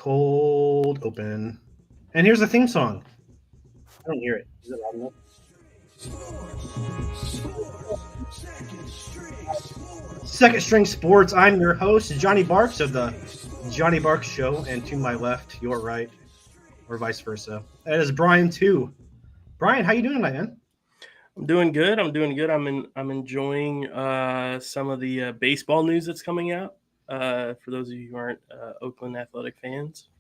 Cold open. And here's the theme song. I don't hear it. Is it loud enough? Second String Sports. I'm your host, Johnny Barks of the Johnny Barks Show, and to my left, your right, or vice versa. That is Bryan too. Bryan, how you doing tonight, man? I'm doing good. I'm enjoying some of the baseball news that's coming out. For those of you who aren't Oakland Athletic fans,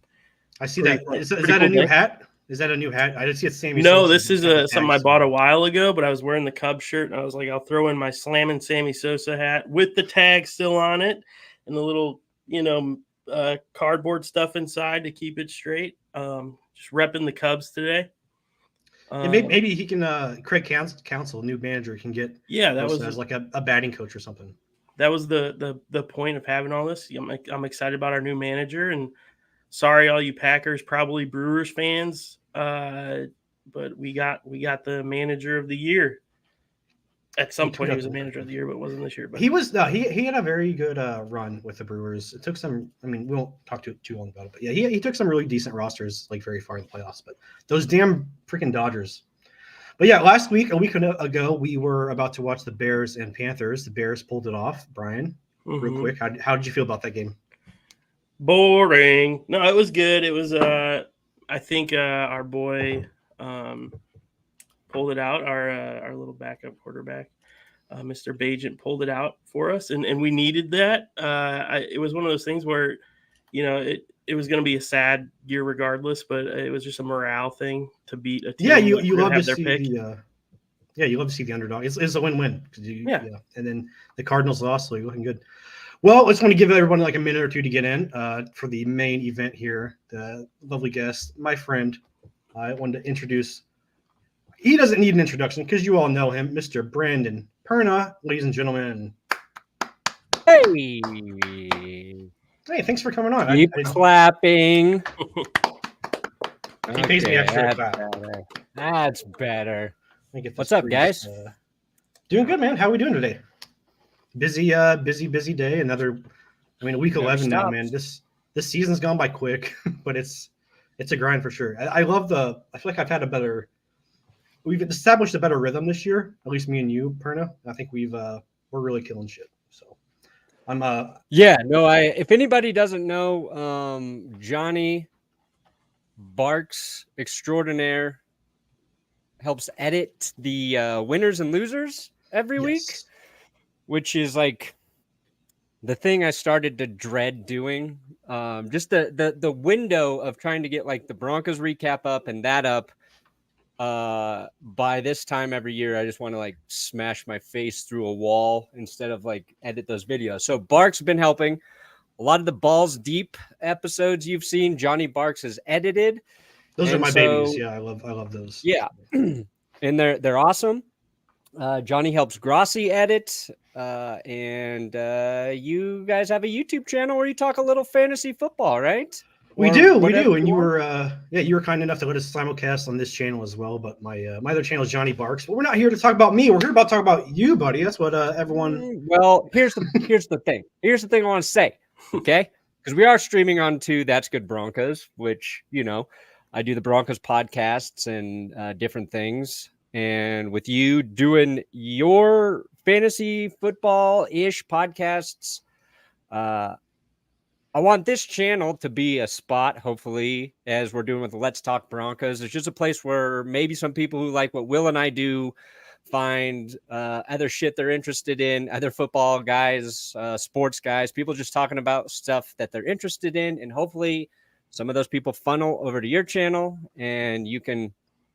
I see that. Is that a new hat? Is that a new hat? I didn't see it. Sammy. No, this is something I bought a while ago, but I was wearing the Cubs shirt, and I was like, I'll throw in my Slammin' Sammy Sosa hat with the tag still on it, and the little, cardboard stuff inside to keep it straight. Just repping the Cubs today. Maybe he can. Craig Counsell, new manager, can get. Yeah, that was as like a batting coach or something. That was the point of having all this. I'm excited about our new manager, and sorry, all you Packers, probably Brewers fans, but we got the manager of the year. At some point, he was a manager of the year, but it wasn't this year. But he was. He had a very good run with the Brewers. It took some. I mean, we won't talk too long about it, but yeah, he took some really decent rosters, like very far in the playoffs. But those damn freaking Dodgers. But yeah, a week ago, we were about to watch the Bears and Panthers. The Bears pulled it off. Bryan, real quick, how did you feel about that game? Boring. No, it was good. It was. I think our boy pulled it out. Our little backup quarterback, Mr. Bajent, pulled it out for us, and we needed that. It was one of those things where, it was going to be a sad year regardless, but it was just a morale thing to beat a team. Yeah, you love to see you love to see the underdog. It's a win-win. Yeah. And then the Cardinals lost, so you're looking good. Well, I just want to give everyone like a minute or two to get in for the main event here. The lovely guest, my friend. I wanted to introduce. He doesn't need an introduction because you all know him, Mr. Brandon Perna, ladies and gentlemen. Hey. Hey, thanks for coming on. Keep clapping. He pays me extra. That's better. What's up, guys? Doing good, man. How are we doing today? Busy day. Week 11 now, man. This season's gone by quick, but it's a grind for sure. I feel like we've established a better rhythm this year. At least me and you, Perna. I think we're really killing shit. So if anybody doesn't know, Johnny Barks extraordinaire helps edit the winners and losers every week, which is like the thing I started to dread doing. Just the window of trying to get like the Broncos recap up and that up by this time every year. I just want to like smash my face through a wall instead of like edit those videos. So Barks has been helping. A lot of the Balls Deep episodes you've seen, Johnny Barks has edited. Those are my babies. Yeah, I love those. Yeah. And they're awesome. Johnny helps Grossi edit. And you guys have a YouTube channel where you talk a little fantasy football, right? We do. And you were kind enough to let us simulcast on this channel as well. But my other channel is Johnny Barks. But we're not here to talk about me. We're here to talk about you, buddy. That's what everyone. Well, here's the thing. Here's the thing I want to say. Okay, because we are streaming onto That's Good Broncos, which I do the Broncos podcasts and different things. And with you doing your fantasy football-ish podcasts, I want this channel to be a spot, hopefully, as we're doing with Let's Talk Broncos. It's just a place where maybe some people who like what Will and I do find other shit they're interested in, other football guys, sports guys, people just talking about stuff that they're interested in. And hopefully some of those people funnel over to your channel and you can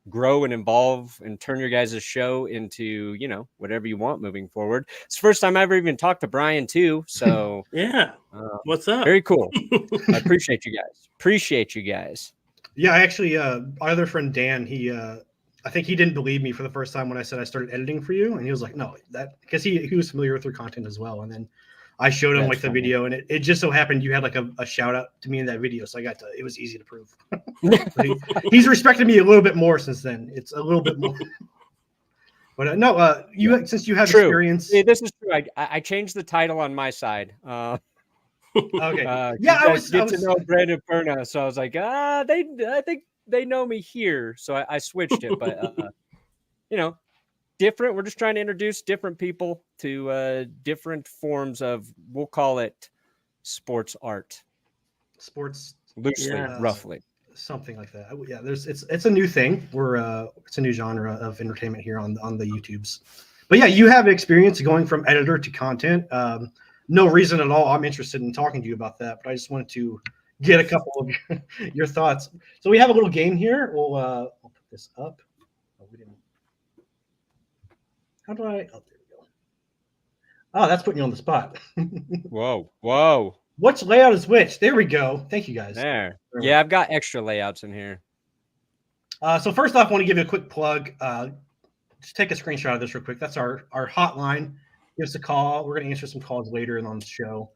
grow and evolve and turn your guys' show into, whatever you want moving forward. It's the first time I ever even talked to Bryan too. So yeah. What's up? Very cool. I appreciate you guys. Yeah. Actually, our other friend, Dan, I think he didn't believe me for the first time when I said I started editing for you. And he was like, no, because he was familiar with your content as well. And then I showed him the video, and it just so happened you had like a shout out to me in that video. So it was easy to prove. He's respected me a little bit more since then. It's a little bit more. But since you have experience. Yeah, this is true. I changed the title on my side. Okay. I was to know Brandon Perna, so I was like, I think they know me here, so I switched it. But different. We're just trying to introduce different people to different forms of, we'll call it sports art, sports loosely, roughly, something like that. Yeah, it's a new thing. It's a new genre of entertainment here on the YouTubes. But yeah, you have experience going from editor to content. No reason at all I'm interested in talking to you about that, but I just wanted to get a couple of your thoughts. So we have a little game here. We'll put this up. Oh, we didn't. How do I? Oh, there we go. Oh, that's putting you on the spot. Whoa. Which layout is which? There we go. Thank you, guys. There. Yeah, I've got extra layouts in here. So first off, I want to give you a quick plug. Just take a screenshot of this real quick. That's our hotline. Give us a call. We're going to answer some calls later on the show.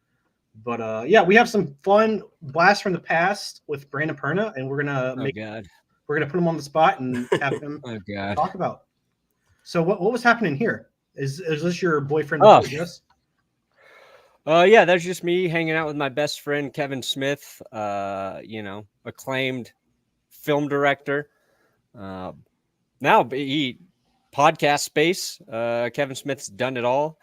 But yeah, we have some fun blasts from the past with Brandon Perna, and we're gonna put him on the spot and have him talk about. So what was happening here? Is this your boyfriend? Yes. Yeah, that's just me hanging out with my best friend Kevin Smith. Acclaimed film director. Now he podcast space. Kevin Smith's done it all.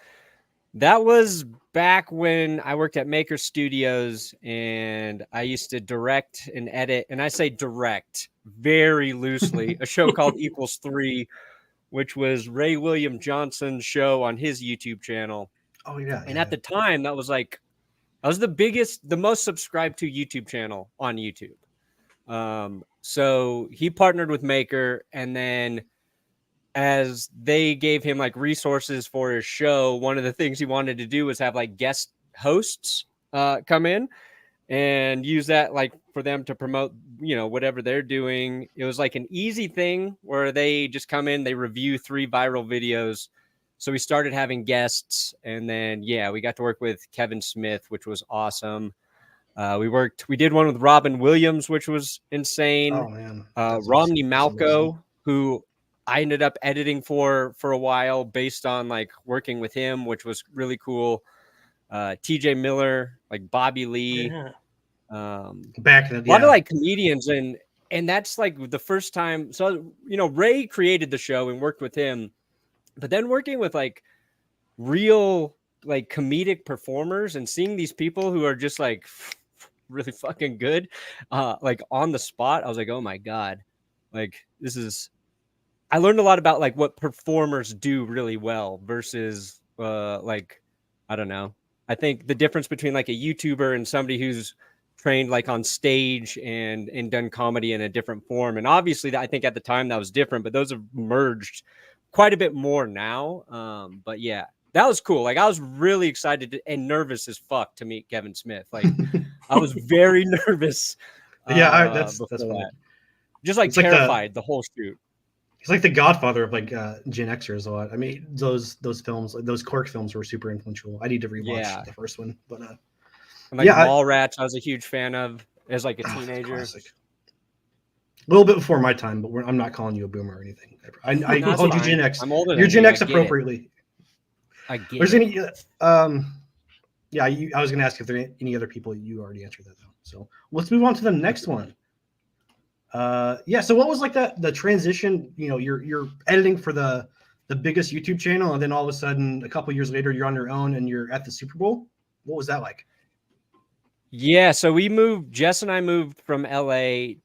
That was back when I worked at Maker Studios, and I used to direct and edit, and I say direct very loosely, a show called Equals 3, which was Ray William Johnson's show on his YouTube channel. Oh, yeah. And at the time, that was the most subscribed to YouTube channel on YouTube. So he partnered with Maker, and then as they gave him resources for his show, one of the things he wanted to do was have guest hosts come in and use that for them to promote, whatever they're doing. It was an easy thing where they just come in, they review 3 viral videos. So we started having guests, and then, we got to work with Kevin Smith, which was awesome. We did one with Robin Williams, which was insane. Oh, man. Romney Malco, who I ended up editing for a while based on working with him, which was really cool. TJ Miller, Bobby Lee, back in a lot of comedians, and that's the first time. So Ray created the show and worked with him, but then working with real comedic performers and seeing these people who are just really fucking good, on the spot, I was like, oh my god, this is. I learned a lot about what performers do really well versus I don't know. I think the difference between a YouTuber and somebody who's trained on stage and done comedy in a different form. And obviously I think at the time that was different, but those have merged quite a bit more now. But yeah, that was cool. I was really excited and nervous as fuck to meet Kevin Smith. I was very nervous. That's funny. Just terrified the whole shoot. He's like the godfather of Gen Xers a lot. I mean, those films, those Cork films were super influential. I need to rewatch the first one, but Mallrats, I was a huge fan of as a teenager. A little bit before my time, but I'm not calling you a boomer or anything. I called you Gen X. I'm older. You're Gen X appropriately. I get. There's any I was going to ask if there are any other people. You already answered that though. So let's move on to the next one. So what was the transition? You're editing for the biggest YouTube channel, and then all of a sudden, a couple years later, you're on your own and you're at the Super Bowl. What was that like? Yeah, so Jess and I moved from LA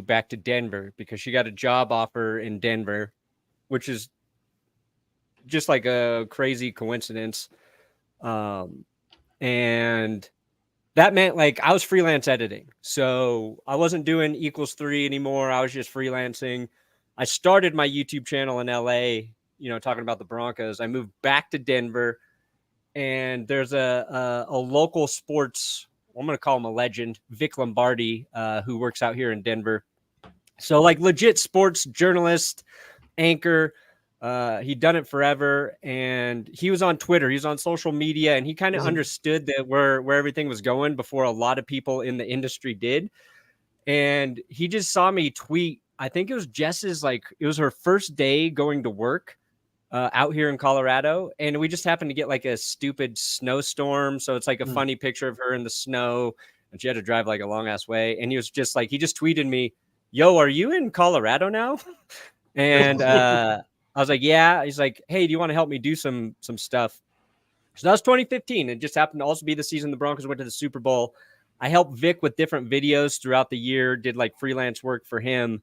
back to Denver because she got a job offer in Denver, which is just a crazy coincidence. And that meant I was freelance editing. So I wasn't doing Equals 3 anymore. I was just freelancing. I started my YouTube channel in LA, talking about the Broncos. I moved back to Denver, and there's a local sports, I'm going to call him a legend, Vic Lombardi, who works out here in Denver. So legit sports journalist, anchor. He'd done it forever, and he was on Twitter. He was on social media, and he kind of understood that where everything was going before a lot of people in the industry did. And he just saw me tweet. I think it was Jess's, it was her first day going to work. out here in Colorado, and we just happened to get like a stupid snowstorm. So it's like a funny picture of her in the snow, and she had to drive like a long ass way. And he was just like, he just tweeted me, "Yo, are you in Colorado now?" And I was like, "Yeah." He's like, "Hey, do you want to help me do some stuff?" So that was 2015. It just happened to also be the season the Broncos went to the Super Bowl. I helped Vic with different videos throughout the year, did like freelance work for him.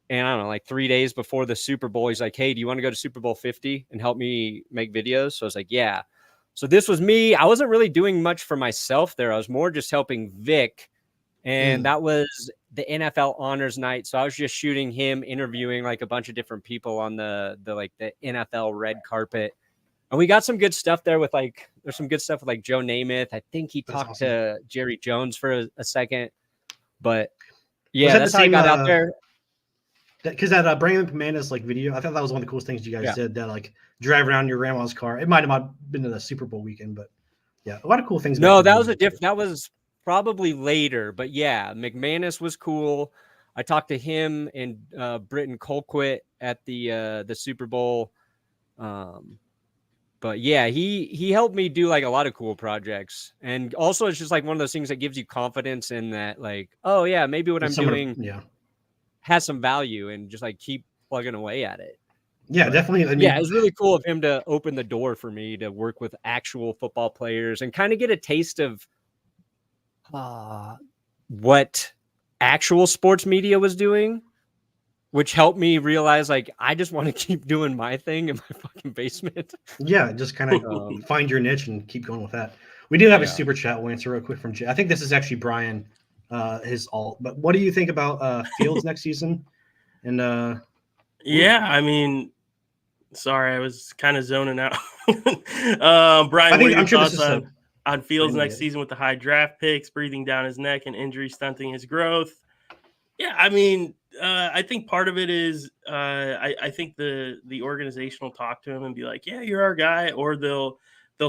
And I don't know, like 3 days before the Super Bowl, he's like, "Hey, do you want to go to Super Bowl 50 and help me make videos?" So I was like, "Yeah." So this was me. I wasn't really doing much for myself there. I was more just helping Vic. And that was the NFL honors night. So I was just shooting him, interviewing like a bunch of different people on the NFL red carpet. And we got some good stuff there with like, there's some good stuff with like Joe Namath. I think he talked to Jerry Jones for a second, but yeah, that's how I got out there. Because that Brandon Commandus like video, I thought that was one of the coolest things you guys did. That like drive around your grandma's car. It might have been in the Super Bowl weekend, but yeah, a lot of cool things. No, that was that was probably later, but yeah, McManus was cool. I talked to him and Britton Colquitt at the Super Bowl. But yeah, he helped me do like a lot of cool projects. And also it's just like one of those things that gives you confidence in that, like, oh yeah, maybe what I'm doing has some value, and just like keep plugging away at it. Yeah, definitely. I mean, yeah, it was really cool of him to open the door for me to work with actual football players and kind of get a taste of what actual sports media was doing, which helped me realize, like, I just want to keep doing my thing in my fucking basement. Yeah, just kind of find your niche and keep going with that. We do have a super chat. We'll answer real quick from Jay. I think this is actually Bryan, his alt. But what do you think about Fields next season? And I mean, sorry, I was kind of zoning out. Bryan, what are your thoughts on Fields next season with the high draft picks, breathing down his neck and injury stunting his growth? Yeah, I mean, I think part of it is I think the organization will talk to him and be like, "Yeah, you're our guy," or they'll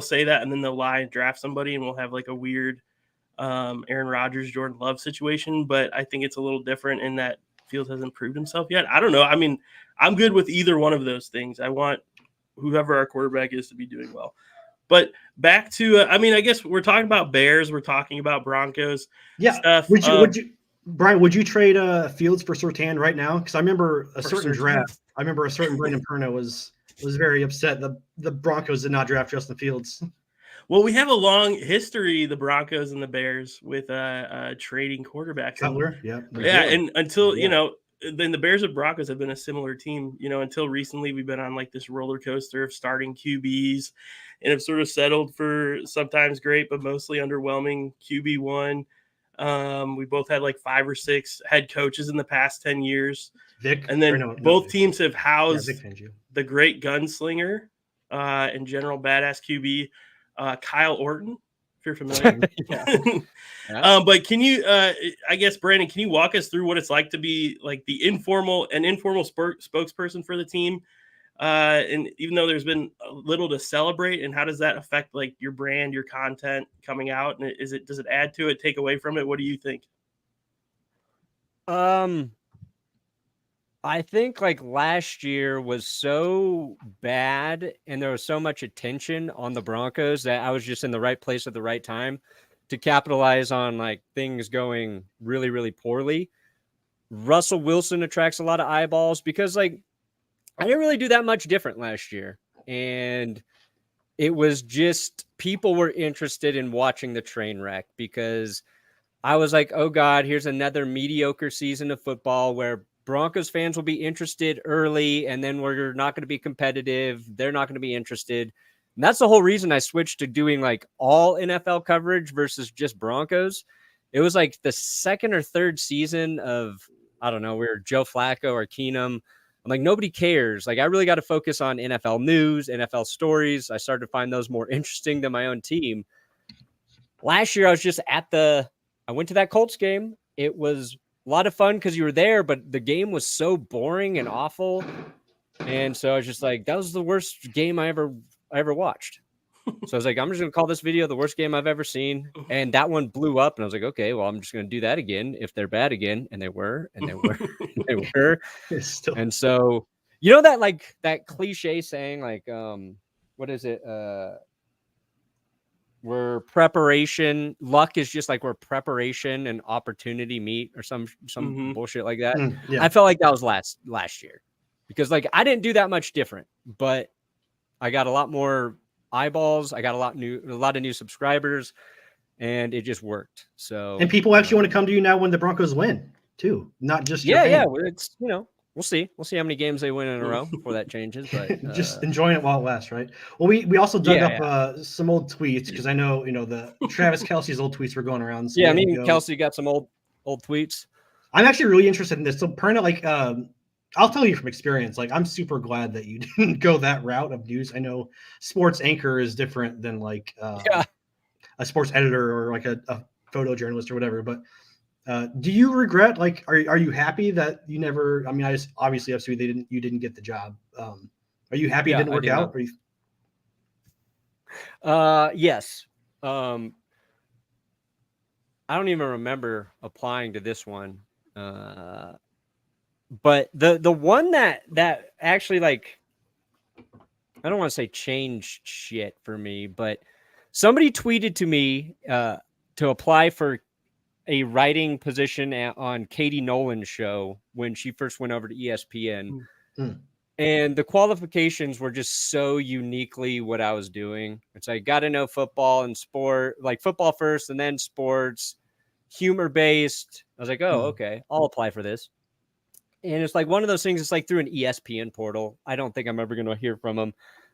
say that and then they'll lie and draft somebody, and we'll have like a weird Aaron Rodgers, Jordan Love situation. But I think it's a little different in that Fields hasn't proved himself yet. I don't know. I mean, I'm good with either one of those things. I want whoever our quarterback is to be doing well. But back to, I mean, I guess we're talking about Bears. We're talking about Broncos. Yeah. Stuff. Bryan, would you trade Fields for Surtain right now? Because I remember a certain draft. I remember a certain Brandon Perna was very upset that the Broncos did not draft Justin Fields. Well, we have a long history, the Broncos and the Bears, with trading quarterbacks. Cutler, and until then the Bears and Broncos have been a similar team. Until recently, we've been on like this roller coaster of starting QBs, and have sort of settled for sometimes great but mostly underwhelming QB1. We both had like 5 or 6 head coaches in the past 10 years. Both teams have housed the great gunslinger and general badass QB, Kyle Orton, if you're familiar. But can you, I guess, Brandon, can you walk us through what it's like to be like the informal spokesperson for the team? And even though there's been a little to celebrate, and how does that affect like your brand, your content coming out? And does it add to it, take away from it? What do you think? I think like last year was so bad and there was so much attention on the Broncos that I was just in the right place at the right time to capitalize on like things going really, really poorly. Russell Wilson attracts a lot of eyeballs because like I didn't really do that much different last year. And it was just people were interested in watching the train wreck because I was like, oh God, here's another mediocre season of football where Broncos fans will be interested early and then we're not going to be competitive. They're not going to be interested. And that's the whole reason I switched to doing like all NFL coverage versus just Broncos. It was like the second or third season of, I don't know, we were Joe Flacco or Keenum. I'm like, nobody cares. Like, I really got to focus on NFL news, NFL stories. I started to find those more interesting than my own team. Last year, I was just I went to that Colts game. It was a lot of fun because you were there, but the game was so boring and awful. And so I was just like, that was the worst game I ever watched. So I was like, I'm just going to call this video the worst game I've ever seen. And that one blew up. And I was like, okay, well, I'm just going to do that again if they're bad again. And they were, and they were, and they were. And so You know that like that cliche saying, like what is it? Where preparation, luck is just like where preparation and opportunity meet, or some bullshit like that. Yeah. I felt like that was last year, because like I didn't do that much different, but I got a lot more eyeballs. I got a lot of new subscribers, and it just worked. So, and people actually want to come to you now when the Broncos win too, not just your yeah. pain. It's we'll see how many games they win in a row before that changes. But just enjoying it while it lasts, right? Well, we also dug up some old tweets, because I know the Travis Kelsey's old tweets were going around. So yeah, me and Kelsey got some old tweets. I'm actually really interested in this. So Perna, like, I'll tell you from experience, like, I'm super glad that you didn't go that route of news. I know sports anchor is different than like a sports editor or like a photojournalist or whatever. But do you regret, like, are you happy that you never? I mean, I just obviously you didn't get the job. Are you happy it didn't work out? Yes. I don't even remember applying to this one. But the one that actually, like, I don't want to say changed shit for me, but somebody tweeted to me to apply for a writing position on Katie Nolan's show when she first went over to ESPN. And the qualifications were just so uniquely what I was doing. It's like, got to know football and sport, like football first and then sports, humor based. I was like, oh, okay, I'll apply for this. And it's like one of those things. It's like through an ESPN portal. I don't think I'm ever going to hear from them.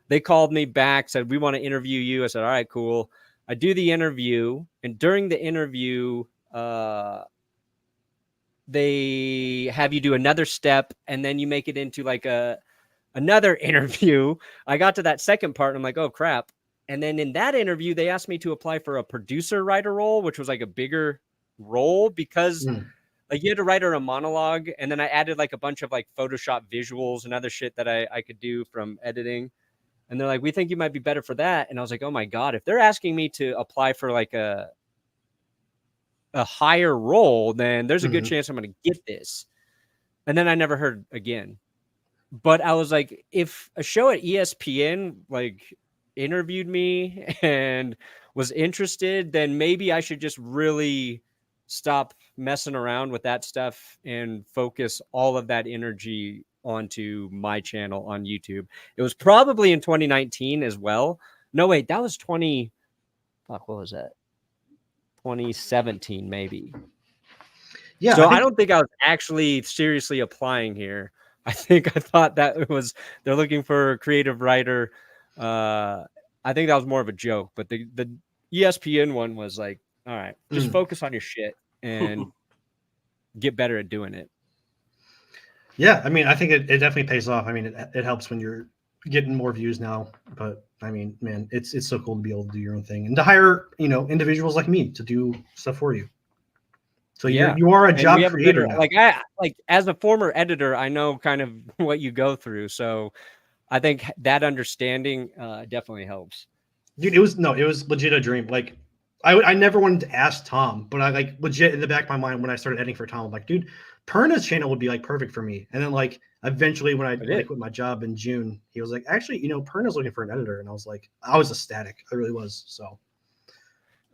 They called me back, said, we want to interview you. I said, all right, cool. I do the interview. And during the interview, they have you do another step, and then you make it into like another interview. I got to that second part, and I'm like, oh crap. And then in that interview, they asked me to apply for a producer writer role, which was like a bigger role, because like you had to write her a monologue, and then I added like a bunch of like Photoshop visuals and other shit that I could do from editing. And they're like, we think you might be better for that. And I was like, oh my God, if they're asking me to apply for like a higher role, then there's a good chance I'm going to get this. And then I never heard again. But I was like, if a show at ESPN like interviewed me and was interested, then maybe I should just really stop messing around with that stuff and focus all of that energy onto my channel on YouTube. It was probably in 2019 as well. No, wait, that was what was that? 2017 maybe. Yeah. So I don't think I was actually seriously applying here. I thought that it was, they're looking for a creative writer. I think that was more of a joke, but the ESPN one was like, all right, just focus on your shit and get better at doing it. Yeah, I mean, I think it definitely pays off. I mean, it helps when you're getting more views now. But I mean, man, it's so cool to be able to do your own thing and to hire individuals like me to do stuff for you. So you are a job creator now. Like as a former editor, I know kind of what you go through. So I think that understanding definitely helps. Dude, it was legit a dream. Like I never wanted to ask Tom, but I like legit in the back of my mind when I started editing for Tom, I'm like, dude, Perna's channel would be like perfect for me. And then like eventually when I quit my job in June, he was like, actually, Perna's looking for an editor. And I was ecstatic. I really was. So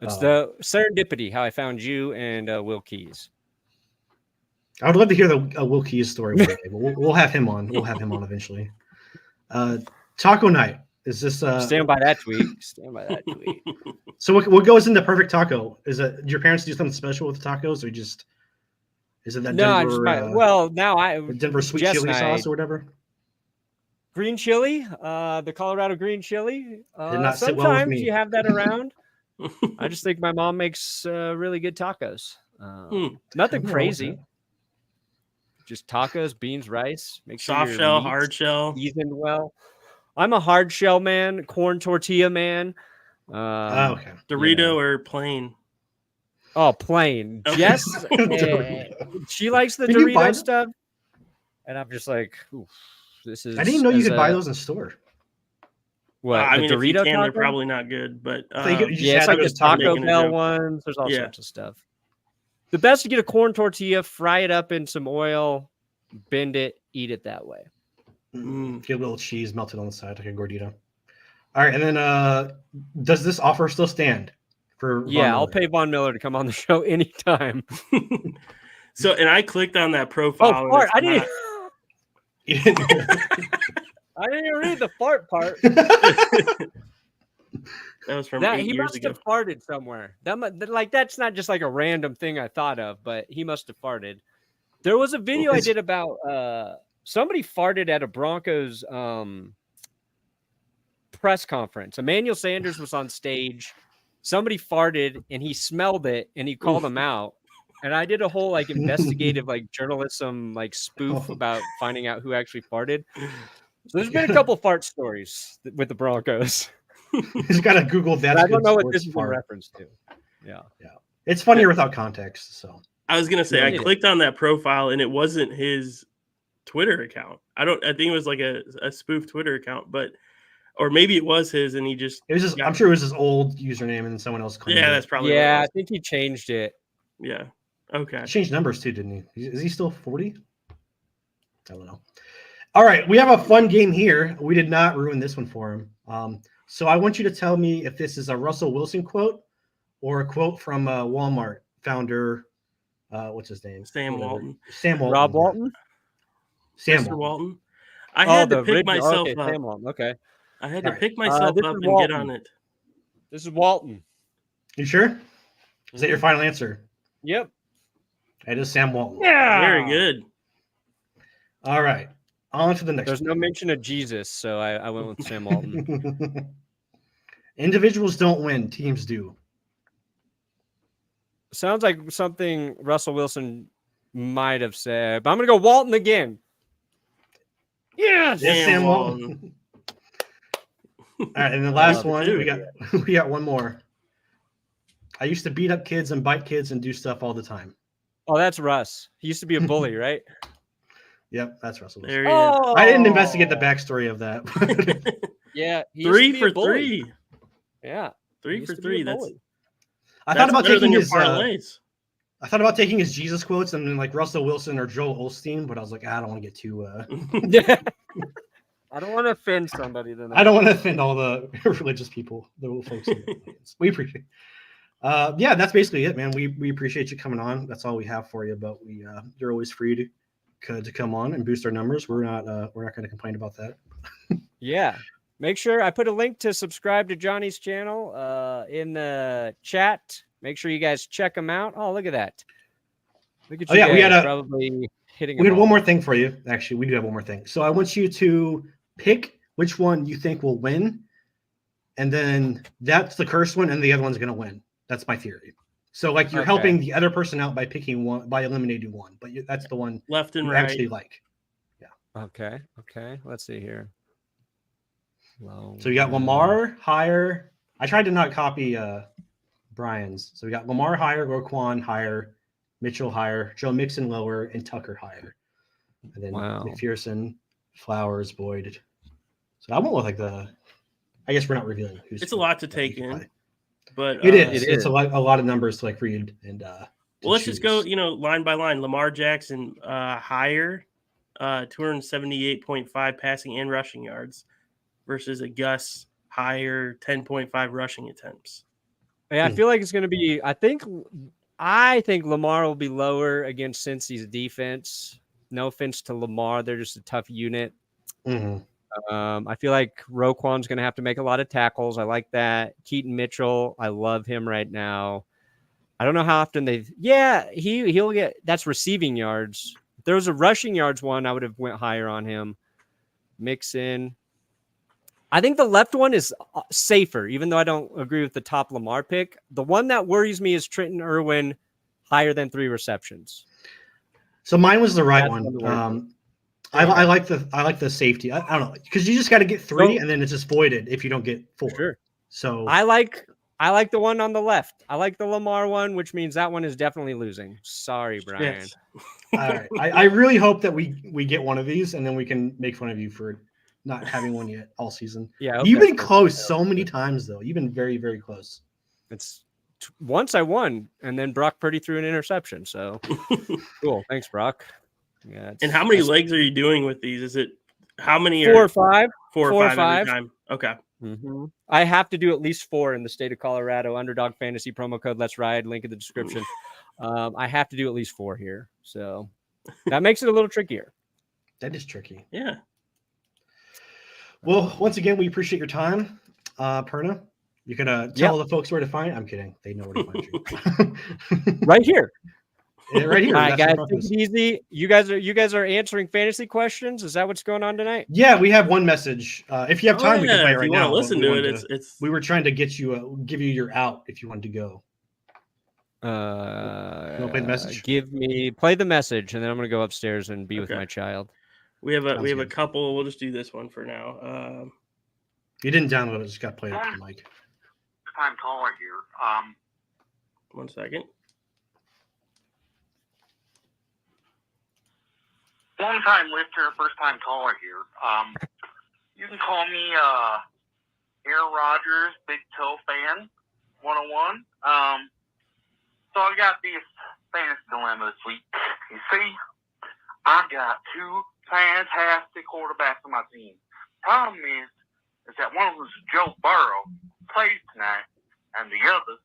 it's the serendipity how I found you and Will Keys. I would love to hear the Will Keys story one day, but we'll have him on. We'll have him on eventually. Taco night. Is this stand by that tweet? Stand by that tweet. So what goes into perfect taco? Is it, did your parents do something special with the tacos, or just is it that Denver? Denver sweet chili sauce or whatever. Green chili, the Colorado green chili. Did not sit well with me. Sometimes you have that around. I just think my mom makes really good tacos. Nothing crazy. Just tacos, beans, rice. Make sure soft shell, hard shell, seasoned well. I'm a hard shell man, corn tortilla man. Okay. Dorito or plain? Oh, plain. Jess, she likes the Dorito stuff, and I'm just like, oof, this is. I didn't know you could buy those in store. What? I mean, Dorito if you can, they're probably not good, but it's like the Taco Bell ones. There's all sorts of stuff. The best to get a corn tortilla, fry it up in some oil, bend it, eat it that way. Get a little cheese melted on the side like a gordita. All right, and then does this offer still stand for? Yeah, I'll pay Von Miller to come on the show anytime. So, and I clicked on that profile. Oh, fart! I didn't. I didn't even read the fart part. That was from 8 he years must ago. have farted somewhere. That's not just like a random thing I thought of, but he must have farted. There was a video I did about somebody farted at a Broncos press conference. Emmanuel Sanders was on stage. Somebody farted and he smelled it and he called him out. And I did a whole like investigative like journalism like spoof about finding out who actually farted. So there's been a couple fart stories with the Broncos. He's got to Google that. I don't know what this is in reference to. Yeah. It's funnier without context. So I was gonna say I clicked on that profile and it wasn't his Twitter account. I think it was like a spoof Twitter account, or maybe it was his and he just. It was just. I'm sure it was his old username and someone else claimed it. That's probably. Yeah, I think he changed it. Yeah. Okay. He changed numbers too, didn't he? Is he still 40? I don't know. All right, we have a fun game here. We did not ruin this one for him. So I want you to tell me if this is a Russell Wilson quote or a quote from Walmart founder. What's his name? Sam Walton. Sam Walton. Rob Walton. Sam Walton. I had to pick myself up. Sam Walton. Okay. I had to pick myself up and get on it. This is Walton. You sure? Is that your final answer? Yep. It is Sam Walton. Yeah. Very good. All right. On to the next. There's no mention of Jesus, so I went with Sam Walton. Individuals don't win, teams do. Sounds like something Russell Wilson might have said, but I'm going to go Walton again. Yes, Sam Walton. All right, and the last one, we got one more. I used to beat up kids and bite kids and do stuff all the time. Oh, that's Russ. He used to be a bully, right? Yep, that's Russell Wilson. There he is. I didn't investigate the backstory of that. Yeah, 3 for 3. Yeah, 3 for 3. I thought about taking his parlays. I thought about taking his Jesus quotes and then like Russell Wilson or Joel Osteen, but I was like, I don't want to get too. Yeah. I don't want to offend somebody. I don't want to offend all the religious people, the folks. We appreciate it. Yeah, that's basically it, man. We appreciate you coming on. That's all we have for you. But you're always free to come on and boost our numbers. We're not going to complain about that. Yeah, make sure I put a link to subscribe to Johnny's channel in the chat. Make sure you guys check him out. Oh, look at that! Look at you. We had probably hitting. We had one more thing for you. Actually, we do have one more thing. So I want you to pick which one you think will win, and then that's the cursed one, and the other one's going to win. That's my theory. So, like, you're helping the other person out by picking one, by eliminating one, but that's the one left and you right actually like. Yeah. Okay. Let's see here. So we got Lamar higher. I tried to not copy Bryan's. So we got Lamar higher, Roquan higher, Mitchell higher, Joe Mixon lower, and Tucker higher. And then McPherson, Flowers, Boyd. So I went with like I guess we're not revealing who's. It's a lot to take in. But it is. It's a lot of numbers to like read and. Well, let's just go. Line by line. Lamar Jackson higher, 278.5 passing and rushing yards, versus a Gus higher 10.5 rushing attempts. Yeah, I feel like it's going to be. I think Lamar will be lower against Cincy's defense. No offense to Lamar, they're just a tough unit. Mm-hmm. I feel like Roquan's going to have to make a lot of tackles. I like that. Keaton Mitchell, I love him right now. I don't know how often he'll get. That's receiving yards. If there was a rushing yards one, I would have went higher on him. Mixon. I think the left one is safer, even though I don't agree with the top Lamar pick. The one that worries me is Trenton Irwin, higher than 3 receptions. So mine was the right one. I like the safety. I don't know, because you just got to get 3 and then it's just voided if you don't get 4. Sure. So I like the one on the left. I like the Lamar one, which means that one is definitely losing. Sorry, Bryan. Yes. All right. I really hope that we get one of these and then we can make fun of you for not having one yet all season. Yeah, you've been close so many times though. You've been very, very close. It's once I won, and then Brock Purdy threw an interception. So cool. Thanks, Brock. Yeah. And how many legs are you doing with these? Is it How many? 4 or 5. 4 or 4 or 5 5. every time. Okay. Mm-hmm. I have to do at least 4 in the state of Colorado. Underdog Fantasy promo code Let's Ride. Link in the description. I have to do at least 4 here, so that makes it a little trickier. That is tricky. Yeah. Well, once again, we appreciate your time, Perna. You can tell the folks where to find it. I'm kidding. They know where to find you. Right here. Yeah, right here. All right, guys, take it easy. You guys are answering fantasy questions. Is that what's going on tonight? Yeah, we have one message. If you have time, we can play it right now. Listen to it. It's. We were trying to get you, give you your out if you wanted to go. You want to play the message? Play the message, and then I'm gonna go upstairs and be with my child. We have a couple. We'll just do this one for now. You didn't download it. Just got to play it up the mic. Time caller here. 1 second. Long time listener, first time caller here. You can call me Aaron Rodgers, Big Toe fan, 101. So I got this fantasy dilemma this week. You see, I got 2 fantastic quarterbacks on my team. Problem is that one of them is Joe Burrow, plays tonight, and the other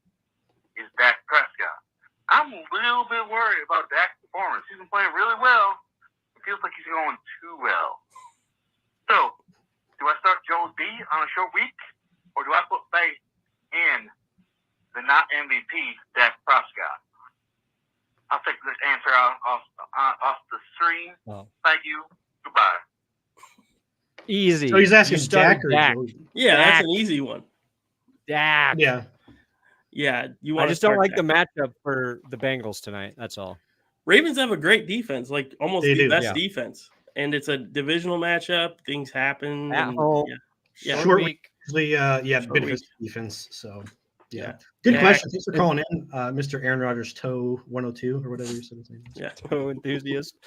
is Dak Prescott. I'm a little bit worried about Dak's performance. He's been playing really well. It feels like he's going too well. So, do I start Joe B on a short week, or do I put faith in the not MVP Dak Prescott? I'll take this answer off the stream. Oh. Thank you. Goodbye. Easy. So he's asking Dak or Dak. Yeah, Dak. That's an easy one. Dak. Yeah. Yeah. I just don't like the matchup for the Bengals tonight. That's all. Ravens have a great defense, like almost they the do, best defense. And it's a divisional matchup. Things happen. At home. Yeah. Short week. Usually, benefits defense. So, yeah. Good question. Thanks for calling in, Mr. Aaron Rodgers Toe 102 or whatever you said his name is. Yeah. Toe enthusiast.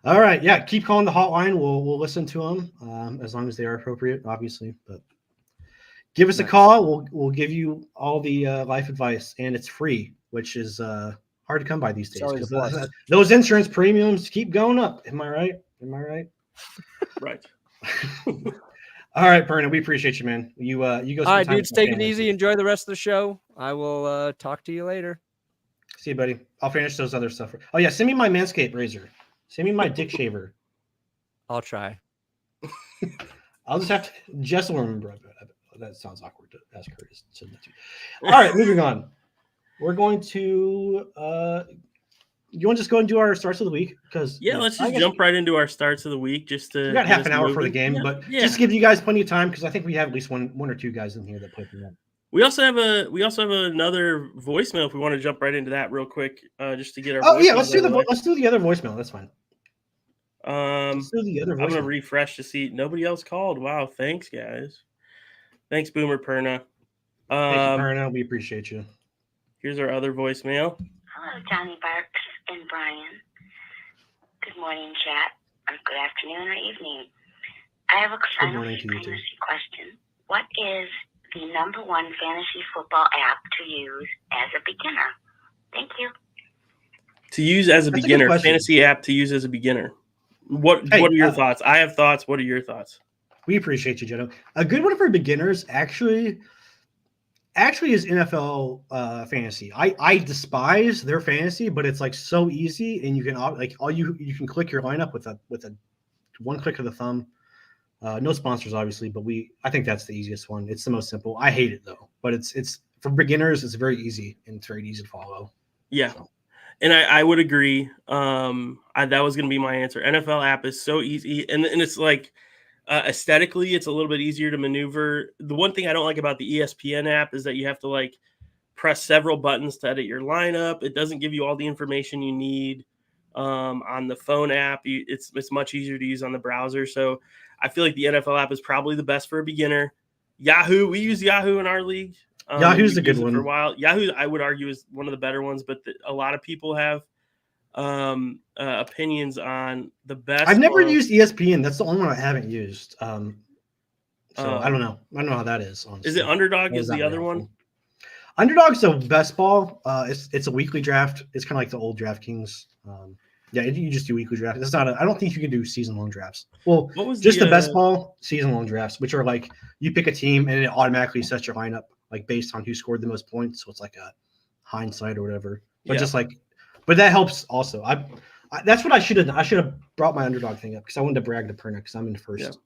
All right. Yeah. Keep calling the hotline. We'll listen to them as long as they are appropriate, obviously. But give us a call. We'll give you all the life advice, and it's free, which is hard to come by these days because those insurance premiums keep going up. Am I right? Right. All right, Perna, we appreciate you, man. You go. All right, dudes, take it easy. Enjoy the rest of the show. I will talk to you later. See you, buddy. I'll finish those other stuff. Oh yeah, send me my Manscaped razor. Send me my dick shaver. I'll try. I'll just have to. Jess will remember. That sounds awkward to ask her to send that to you. All right, moving on. We're going to. You want to just go and do our starts of the week? Because let's just jump right into our starts of the week. Just to we got half an hour for the game, but just to give you guys plenty of time because I think we have at least one or two guys in here that play for them. We also have another voicemail if we want to jump right into that real quick, just to get our. Oh yeah, let's do the other voicemail. That's fine. Let's do the other voicemail. I'm gonna refresh to see nobody else called. Wow, thanks guys. Thanks, Boomer Perna. Thank you, Perna. We appreciate you. Here's our other voicemail. Hello, Johnny Barks and Bryan. Good morning, chat. Good afternoon or evening. I have a fantasy question. What is the #1 fantasy football app to use as a beginner? Thank you. To use as a beginner, fantasy app to use as a beginner. What are your thoughts? I have thoughts. What are your thoughts? We appreciate you, Jetto. A good one for beginners actually is NFL fantasy. I despise their fantasy, but it's like so easy, and you can you can click your lineup with a one click of the thumb. No sponsors, obviously, but I think that's the easiest one. It's the most simple. I hate it though, but it's for beginners. It's very easy and it's very easy to follow. Yeah, so. And I would agree. That was going to be my answer. NFL app is so easy, and it's like. Aesthetically, it's a little bit easier to maneuver. The one thing I don't like about the ESPN app is that you have to like press several buttons to edit your lineup. It doesn't give you all the information you need on the phone app. It's much easier to use on the browser. So I feel like the NFL app is probably the best for a beginner. Yahoo, we use Yahoo in our league. Yahoo's a good one for a while. Yahoo, I would argue, is one of the better ones, but a lot of people have opinions on the best. I've never used ESPN. That's the only one I haven't used. So I don't know. I don't know how that is. Honestly. Is it Underdog? Is the other one? Underdog's the best ball. It's a weekly draft. It's kind of like the old DraftKings. Yeah, you just do weekly drafts. It's not. I don't think you can do season-long drafts. Well, What was just the best ball season-long drafts, which are like you pick a team and it automatically sets your lineup like based on who scored the most points. So it's like a hindsight or whatever. But just like, but that helps also. I that's what I should have. I should have brought my underdog thing up because I wanted to brag to Perna because I'm in first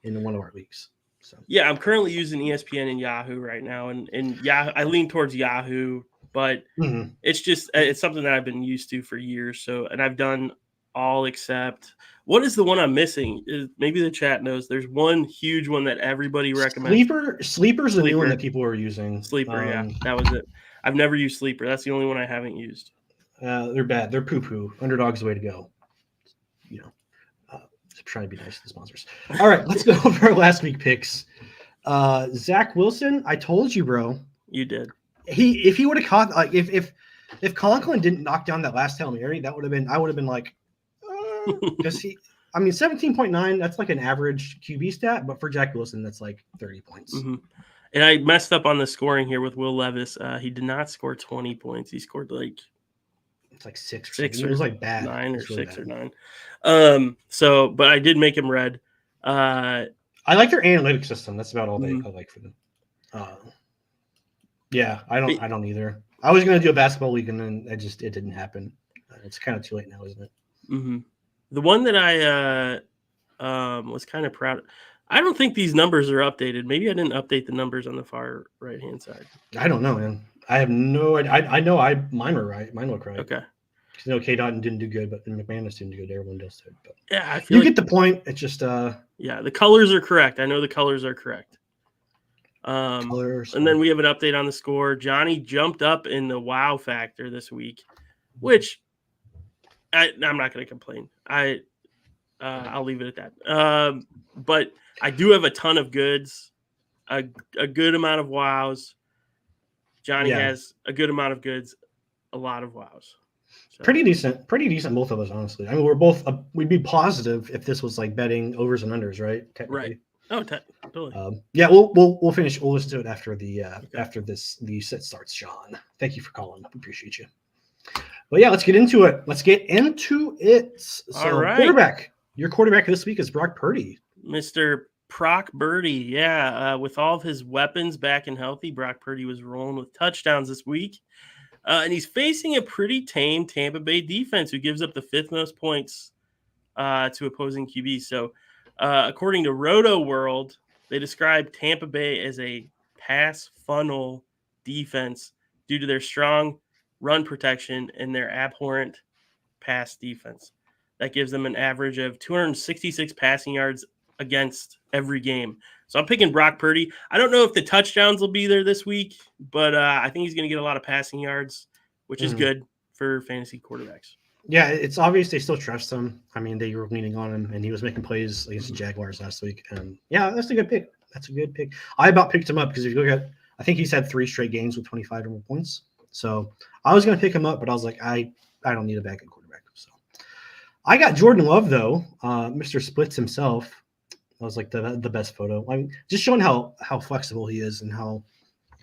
in one of our leagues. So yeah, I'm currently using ESPN and Yahoo right now, and Yahoo. I lean towards Yahoo, but it's something that I've been used to for years. So, and I've done all except what is the one I'm missing? Maybe the chat knows. There's one huge one that everybody recommends. Sleeper's the new one that people are using. Sleeper, yeah, that was it. I've never used Sleeper. That's the only one I haven't used. They're bad. They're poo-poo. Underdog's the way to go. You know. Trying to be nice to the sponsors. All right, let's go over our last week picks. Zach Wilson, I told you, bro. You did. If he would have caught like if Conklin didn't knock down that last Hail Mary, I would have been like, because 17.9, that's like an average QB stat, but for Zach Wilson, that's like 30 points. Mm-hmm. And I messed up on the scoring here with Will Levis. He did not score 20 points. He scored like it's like six. It was like bad. 9 or really 6 bad. or 9. So, but I did make him red. I like their analytics system. That's about all I like for them. Yeah, I don't either. I was gonna do a basketball league and then it didn't happen. It's kind of too late now, isn't it? Mm-hmm. The one that I was kind of proud of, I don't think these numbers are updated. Maybe I didn't update the numbers on the far right hand side. I don't know, man. I have no idea. I know mine were right. Mine look right. Okay. K. Dotton didn't do good, but McManus didn't do good. Everyone does too. But yeah, I feel you get the point. It's just yeah, the colors are correct. I know the colors are correct. Colors. And then we have an update on the score. Johnny jumped up in the wow factor this week, which I'm not going to complain. I'll leave it at that. But I do have a ton of goods, a good amount of wows. Johnny has a good amount of goods, a lot of wows. So. Pretty decent, both of us, honestly. I mean, we'd be positive if this was like betting overs and unders, right? Right. Oh, totally. Yeah, we'll finish. We'll listen to it after the set starts. Sean, thank you for calling. We appreciate you. But yeah, let's get into it. So, all right. Quarterback. Your quarterback this week is Brock Purdy, Mr. Proc Birdie. Yeah, with all of his weapons back and healthy, Brock Purdy was rolling with touchdowns this week. And he's facing a pretty tame Tampa Bay defense who gives up the 5th most points to opposing QBs. So, according to Roto World, they describe Tampa Bay as a pass funnel defense due to their strong run protection and their abhorrent pass defense. That gives them an average of 266 passing yards against every game. So I'm picking Brock Purdy. I don't know if the touchdowns will be there this week, but I think he's going to get a lot of passing yards, which is good for fantasy quarterbacks. Yeah, it's obvious they still trust him. I mean, they were leaning on him, and he was making plays against the Jaguars last week. And yeah, that's a good pick. I about picked him up because if you look at, I think he's had 3 straight games with 25 or more points. So I was going to pick him up, but I was like, I don't need a backup quarterback. So I got Jordan Love though, Mr. Splits himself. That was like the best photo. I mean, just showing how flexible he is and how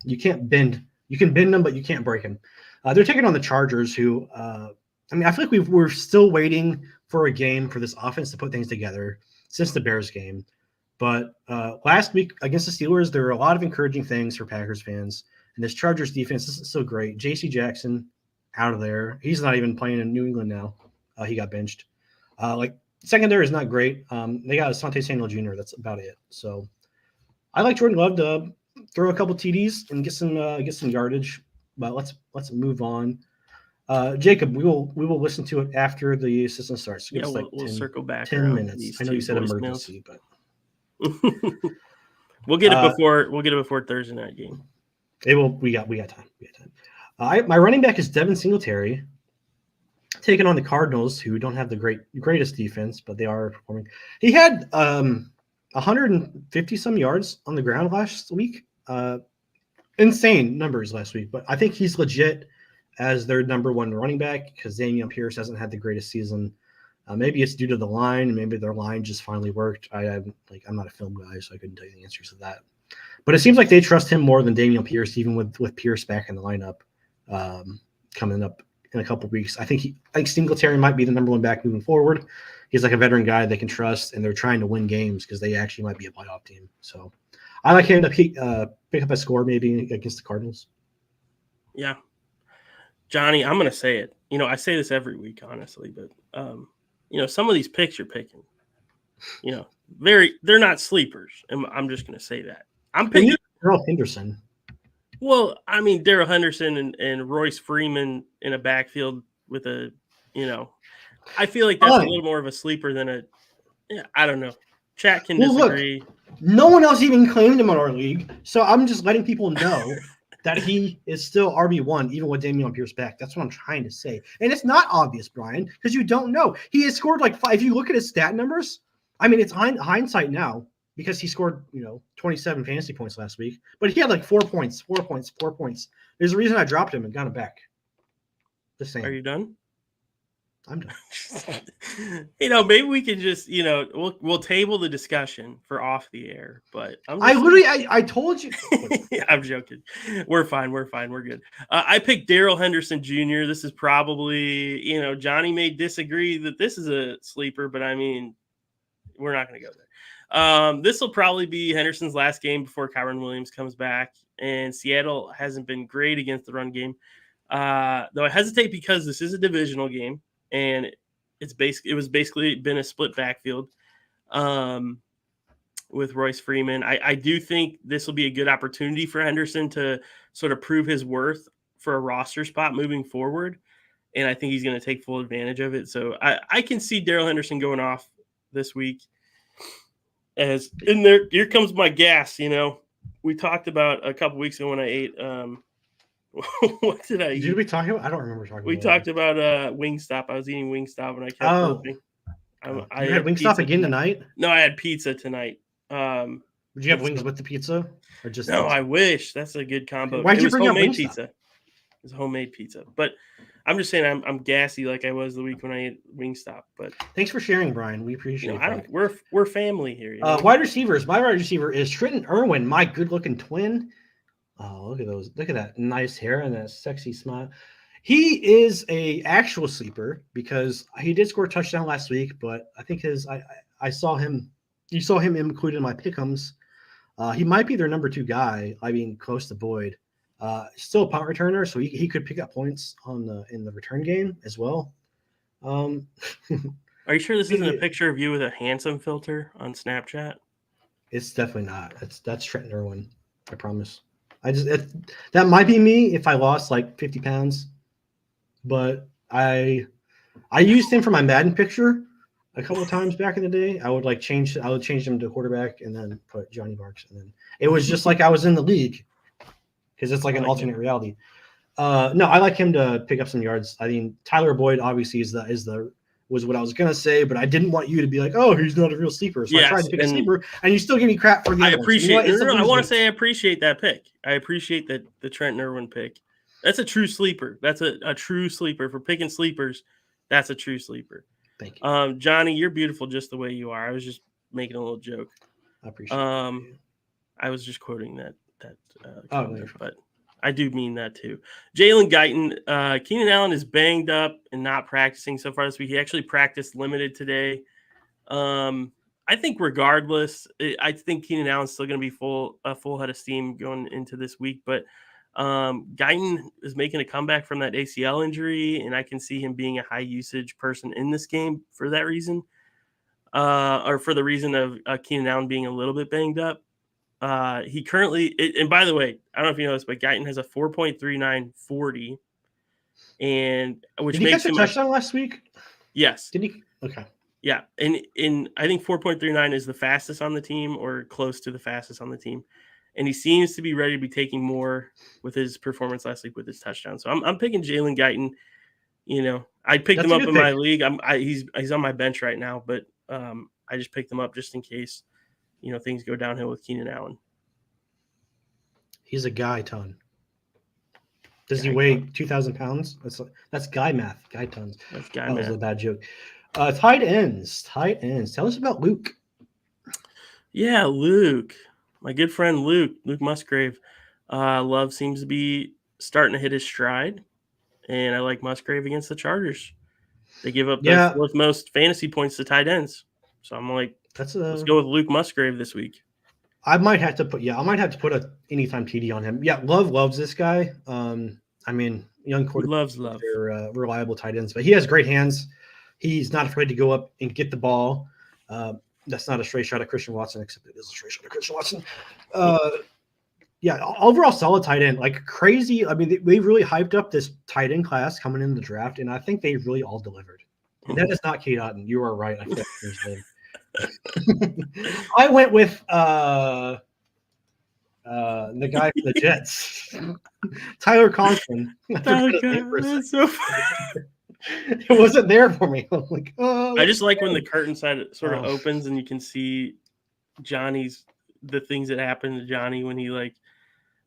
you can't bend. You can bend him, but you can't break him. They're taking on the Chargers, who I feel like we're still waiting for a game for this offense to put things together since the Bears game. But last week against the Steelers, there were a lot of encouraging things for Packers fans. And this Chargers defense isn't so great. J.C. Jackson out of there. He's not even playing in New England now. He got benched. Secondary is not great. They got Asante Samuel Jr. That's about it. So I like Jordan Love to throw a couple TDs and get some yardage. But let's move on. Jacob, we will listen to it after the assistant starts. Yeah, we'll circle back 10 minutes. I know you said emergency, but we'll get it before Thursday night game. We got time. My running back is Devin Singletary, taking on the Cardinals, who don't have the greatest defense, but they are performing. He had 150 some yards on the ground last week. Insane numbers last week, but I think he's legit as their number one running back because Dameon Pierce hasn't had the greatest season. Maybe it's due to the line. Maybe their line just finally worked. I'm not a film guy, so I couldn't tell you the answers to that. But it seems like they trust him more than Dameon Pierce, even with Pierce back in the lineup coming up in a couple of weeks. I think Singletary might be the number 1 back moving forward. He's like a veteran guy they can trust, and they're trying to win games because they actually might be a playoff team. So I like him to pick up a score maybe against the Cardinals. Yeah. Johnny, I'm going to say it. I say this every week, honestly, but, some of these picks you're picking, they're not sleepers. And I'm just going to say that. I'm picking Darrell Henderson. Well, I mean, Darrell Henderson and Royce Freeman in a backfield with I feel like that's a little more of a sleeper than I don't know. Chat can disagree. Look, no one else even claimed him on our league, so I'm just letting people know that he is still RB1, even with Dameon Pierce back. That's what I'm trying to say. And it's not obvious, Brian, because you don't know. He has scored like 5. If you look at his stat numbers, I mean, it's hindsight now because he scored, 27 fantasy points last week. But he had like 4 points. There's a reason I dropped him and got him back. Just saying. Are you done? I'm done. Maybe we can just, we'll table the discussion for off the air. But I told you. I'm joking. We're fine. We're good. I picked Darrell Henderson Jr. This is probably, Johnny may disagree that this is a sleeper, but I mean, we're not going to go there. This will probably be Henderson's last game before Kyron Williams comes back, and Seattle hasn't been great against the run game. Though I hesitate because this is a divisional game. And it was basically been a split backfield with Royce Freeman. I do think this will be a good opportunity for Henderson to sort of prove his worth for a roster spot moving forward. And I think he's going to take full advantage of it. So I can see Darrell Henderson going off this week. As in there, here comes my gas. We talked about a couple weeks ago when I ate what did I eat? Did we talk about? I don't remember talking about. We talked about Wingstop. I was eating Wingstop and I kept burping. I had Wingstop again tonight? No, I had pizza tonight. Would you have wings with the pizza? Or just No, I wish. That's a good combo. Why'd you bring up Wingstop? Pizza. It was homemade pizza. But I'm just saying I'm gassy like I was the week when I ate Wingstop. But thanks for sharing, Brian. We appreciate it. We're family here. Wide receivers. My wide receiver is Trenton Irwin, my good-looking twin. Oh, look at those! Look at that nice hair and that sexy smile. He is a actual sleeper because he did score a touchdown last week, but I think I saw him. You saw him included in my pick'ems. He might be their number 2 guy. I mean, close to Boyd. Still a punt returner, so he could pick up points in the return game as well. Are you sure this isn't a picture of you with a handsome filter on Snapchat? It's definitely not. That's Trenton Irwin. I promise. That might be me if I lost like 50 pounds, but I used him for my Madden picture a couple of times back in the day. I would change him to quarterback and then put Johnny Barks, and then it was just like I was in the league because it's like an alternate reality. No, I like him to pick up some yards. I mean, Tyler Boyd obviously was what I was gonna say, but I didn't want you to be like, "Oh, he's not a real sleeper." So I tried to pick a sleeper, and you still give me crap for the. I appreciate. I want to say I appreciate that pick. I appreciate that the Trenton Irwin pick. That's a true sleeper. That's a true sleeper for picking sleepers. That's a true sleeper. Thank you, Johnny. You're beautiful just the way you are. I was just making a little joke. I appreciate it. I was just quoting that. Comment, but I do mean that too. Jalen Guyton, Keenan Allen is banged up and not practicing so far this week. He actually practiced limited today. I think regardless, I think Keenan Allen's still going to be a full head of steam going into this week. But Guyton is making a comeback from that ACL injury, and I can see him being a high usage person in this game for that reason, or for the reason of Keenan Allen being a little bit banged up. He currently, and by the way, I don't know if you know this, but Guyton has a 4.39 40, and which did he makes catch him a touchdown last week. Yes. Did he? Okay. Yeah, and I think 4.39 is the fastest on the team, or close to the fastest on the team, and he seems to be ready to be taking more with his performance last week with his touchdown. So I'm picking Jalen Guyton. I picked him up in my league. He's on my bench right now, but I just picked him up just in case. Things go downhill with Keenan Allen. He's a guy ton. Does he weigh 2,000 pounds? That's guy math. Guy tons. That's guy math. That was a bad joke. Tight ends. Tell us about Luke. Yeah, Luke. My good friend Luke Musgrave. Love seems to be starting to hit his stride. and I like Musgrave against the Chargers. They give up Yeah. the fourth most fantasy points to tight ends. So I'm like, let's go with Luke Musgrave this week. I might have to put a anytime TD on him. Yeah, Love loves this guy. I mean, young quarterback, Love. They're reliable tight ends, but he has great hands. He's not afraid to go up and get the ball. That's not a straight shot at Christian Watson, except it is a straight shot at Christian Watson. Yeah, overall solid tight end, like crazy. I mean, they really hyped up this tight end class coming in the draft, and I think they really all delivered. And that is not Kate Otten. You are right. I forgot his name. I went with the guy from the Jets, Tyler Conklin. That's so funny. It wasn't there for me. I'm like, oh, I just like when the curtain side sort of opens and you can see the things that happen to Johnny when he like